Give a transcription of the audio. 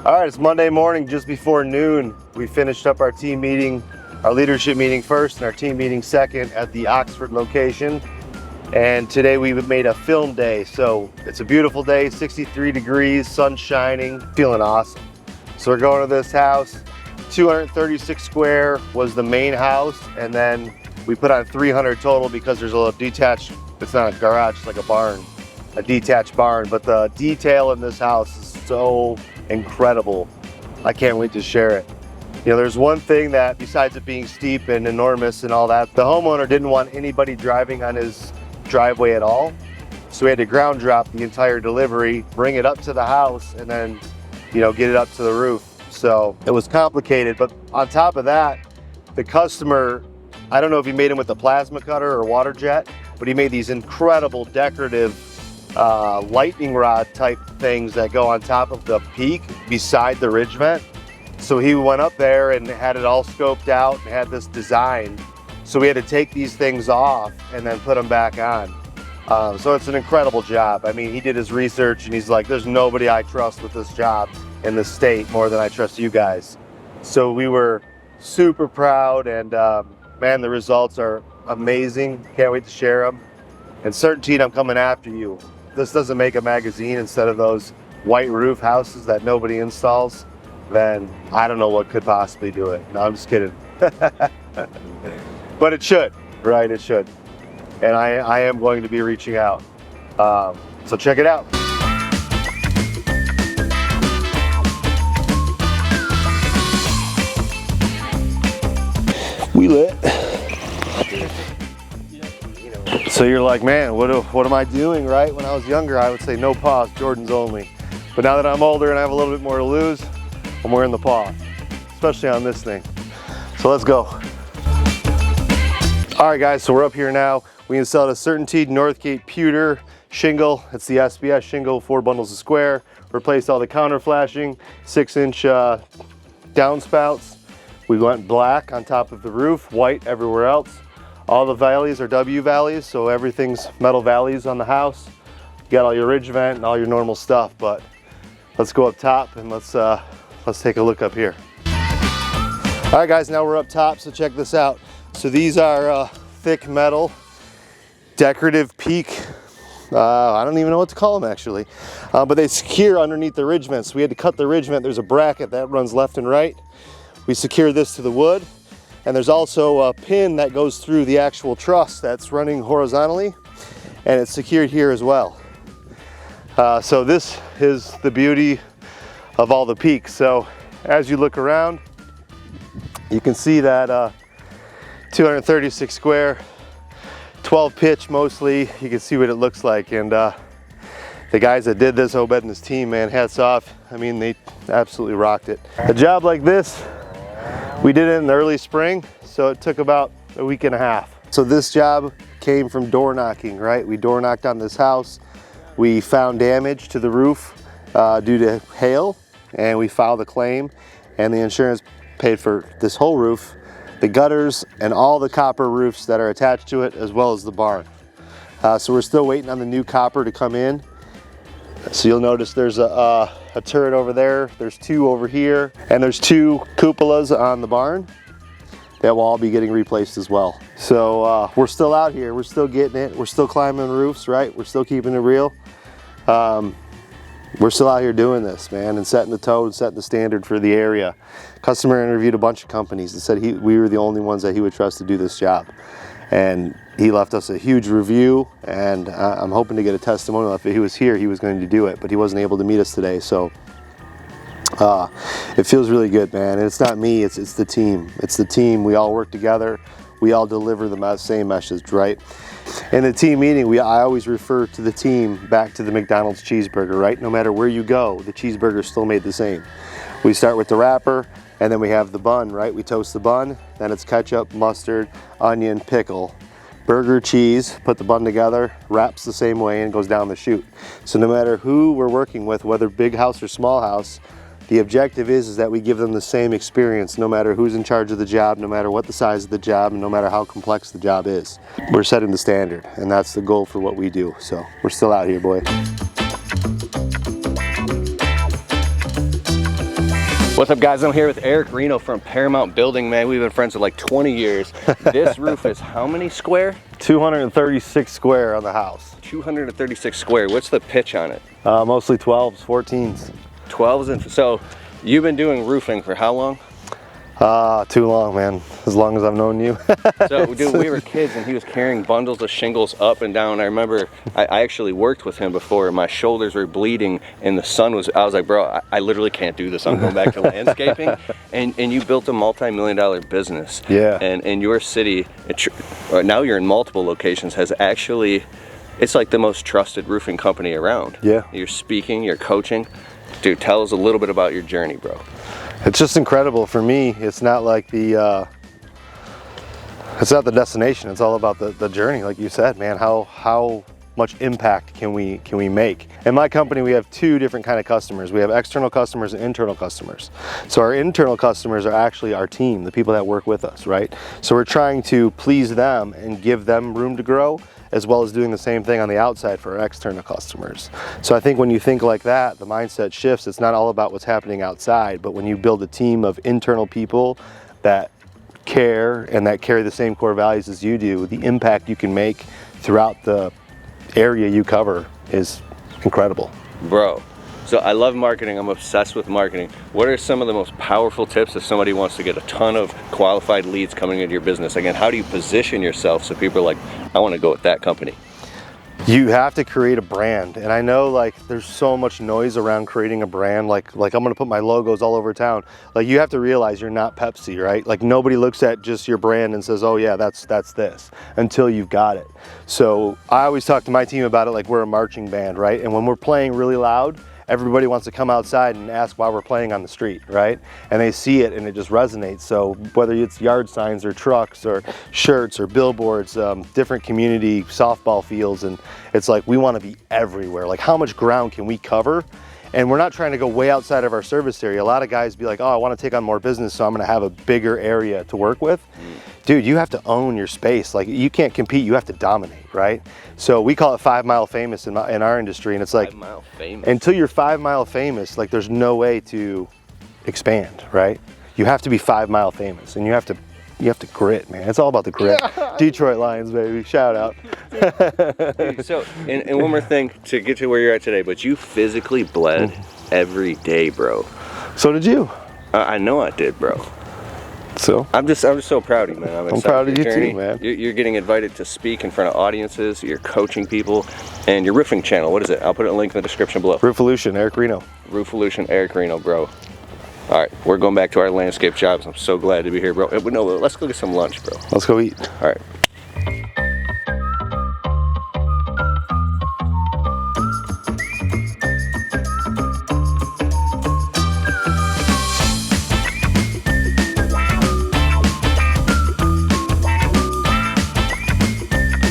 All right, it's Monday morning, just before noon. We finished up our team meeting, our leadership meeting first and our team meeting second at the Oxford location. And today we made a film day. So it's a beautiful day, 63 degrees, sun shining, feeling awesome. So we're going to this house. 236 square was the main house, and then we put on 300 total because there's a little detached, it's not a garage, it's like a barn, a detached barn. But the detail in this house is so incredible. I can't wait to share it. You know, there's one thing that, besides it being steep and enormous and all that, the homeowner didn't want anybody driving on his driveway at all. So we had to ground drop the entire delivery, bring it up to the house, and then, you know, get it up to the roof. So it was complicated, but on top of that, the customer, I don't know if he made them with a plasma cutter or water jet, but he made these incredible decorative lightning rod type things that go on top of the peak beside the ridge vent. So he went up there and had it all scoped out and had this design. So we had to take these things off and then put them back on. So it's an incredible job. I mean, he did his research and he's like, there's nobody I trust with this job in the state more than I trust you guys. So we were super proud, and man, the results are amazing. Can't wait to share them. And Certainty, I'm coming after you. This doesn't make a magazine instead of those white roof houses that nobody installs, then I don't know what could possibly do it. No, I'm just kidding. But it should, right? It should. And I am going to be reaching out. So check it out. We lit. So you're like, man, what am I doing, right? When I was younger, I would say no pause, Jordans only. But now that I'm older and I have a little bit more to lose, I'm wearing the pause, especially on this thing. So let's go. All right, guys, so we're up here now. We installed a Certainty Northgate pewter shingle. It's the SBS shingle, 4 bundles a square. Replaced all the counter flashing, 6-inch downspouts. We went black on top of the roof, white everywhere else. All the valleys are W valleys, so everything's metal valleys on the house. You got all your ridge vent and all your normal stuff, but let's go up top and let's take a look up here. All right, guys, now we're up top, so check this out. So these are thick metal, decorative peak, I don't even know what to call them actually, but they secure underneath the ridge vent. So we had to cut the ridge vent. There's a bracket that runs left and right. We secure this to the wood, and there's also a pin that goes through the actual truss that's running horizontally, and it's secured here as well. So this is the beauty of all the peaks. So as you look around, you can see that 236 square, 12 pitch mostly. You can see what it looks like, and the guys that did this, Obed and his team, man, hats off. I mean, they absolutely rocked it. A job like this, we did it in the early spring, so it took about a week and a half. So this job came from door knocking, right? We door knocked on this house. We found damage to the roof due to hail, and we filed a claim, and the insurance paid for this whole roof, the gutters, and all the copper roofs that are attached to it, as well as the barn. So we're still waiting on the new copper to come in. So you'll notice there's a turret over there, there's 2 over here, and there's 2 cupolas on the barn that will all be getting replaced as well. So we're still out here, we're still getting it, we're still climbing roofs, right? We're still keeping it real. We're still out here doing this, man, and setting the tone, and setting the standard for the area. Customer interviewed a bunch of companies and said we were the only ones that he would trust to do this job. And he left us a huge review, and I'm hoping to get a testimonial. If he was here, he was going to do it, but he wasn't able to meet us today. So it feels really good, man. And it's not me, it's the team. It's the team. We all work together. We all deliver the same message, right? In the team meeting, I always refer to the team back to the McDonald's cheeseburger, right? No matter where you go, the cheeseburger is still made the same. We start with the wrapper, and then we have the bun, right? We toast the bun, then it's ketchup, mustard, onion, pickle, burger, cheese, put the bun together, wraps the same way, and goes down the chute. So no matter who we're working with, whether big house or small house, the objective is that we give them the same experience, no matter who's in charge of the job, no matter what the size of the job, and no matter how complex the job is. We're setting the standard, and that's the goal for what we do. So we're still out here, boy. What's up, guys? I'm here with Eric Reno from Paramount Building, man. We've been friends for like 20 years. This roof is how many square? 236 square on the house. 236 square. What's the pitch on it? Mostly 12s, 14s. 12s, and so you've been doing roofing for how long? Too long, man. As long as I've known you. So, dude, we were kids and he was carrying bundles of shingles up and down. I remember I actually worked with him before. My shoulders were bleeding and the sun was, I was like, bro, I literally can't do this. I'm going back to landscaping. And you built a multi-million-dollar business. Yeah. And your city, now you're in multiple locations, has actually, it's like the most trusted roofing company around. Yeah. You're speaking, you're coaching. Dude, tell us a little bit about your journey, bro. It's just incredible for me. It's not like it's not the destination. It's all about the journey, like you said, man. How much impact can we make? In my company, we have two different kind of customers. We have external customers and internal customers. So our internal customers are actually our team, the people that work with us, right? So we're trying to please them and give them room to grow, as well as doing the same thing on the outside for our external customers. So I think when you think like that, the mindset shifts. It's not all about what's happening outside, but when you build a team of internal people that care and that carry the same core values as you do, the impact you can make throughout the area you cover is incredible. Bro, so I love marketing. I'm obsessed with marketing. What are some of the most powerful tips if somebody wants to get a ton of qualified leads coming into your business? Again, how do you position yourself so people are like, I want to go with that company? You have to create a brand. And I know like there's so much noise around creating a brand. Like I'm gonna put my logos all over town. Like you have to realize you're not Pepsi, right? Like nobody looks at just your brand and says, oh yeah, that's this, until you've got it. So I always talk to my team about it like we're a marching band, right? And when we're playing really loud, everybody wants to come outside and ask why we're playing on the street, right? And they see it and it just resonates. So whether it's yard signs or trucks or shirts or billboards, different community softball fields, and it's like we want to be everywhere. Like how much ground can we cover? And we're not trying to go way outside of our service area. A lot of guys be like, oh, I want to take on more business, so I'm going to have a bigger area to work with. Dude, you have to own your space. Like you can't compete, you have to dominate, right? So we call it 5 mile famous in our industry, and it's like 5 mile famous. Until you're 5 mile famous, like there's no way to expand, right? You have to be 5 mile famous, and you have to grit, man. It's all about the grit. Yeah. Detroit Lions, baby. Shout out. Dude, so, and one more thing to get to where you're at today, but you physically bled every day, bro. So did you. I know I did, bro. So I'm just so proud of you, man. I'm proud of you too, man. You're getting invited to speak in front of audiences. You're coaching people, and your roofing channel. What is it? I'll put a link in the description below. Roofolution, Eric Reno. Roofolution, Eric Reno, bro. All right, we're going back to our landscape jobs. I'm so glad to be here, bro. No, let's go get some lunch, bro. Let's go eat. All right.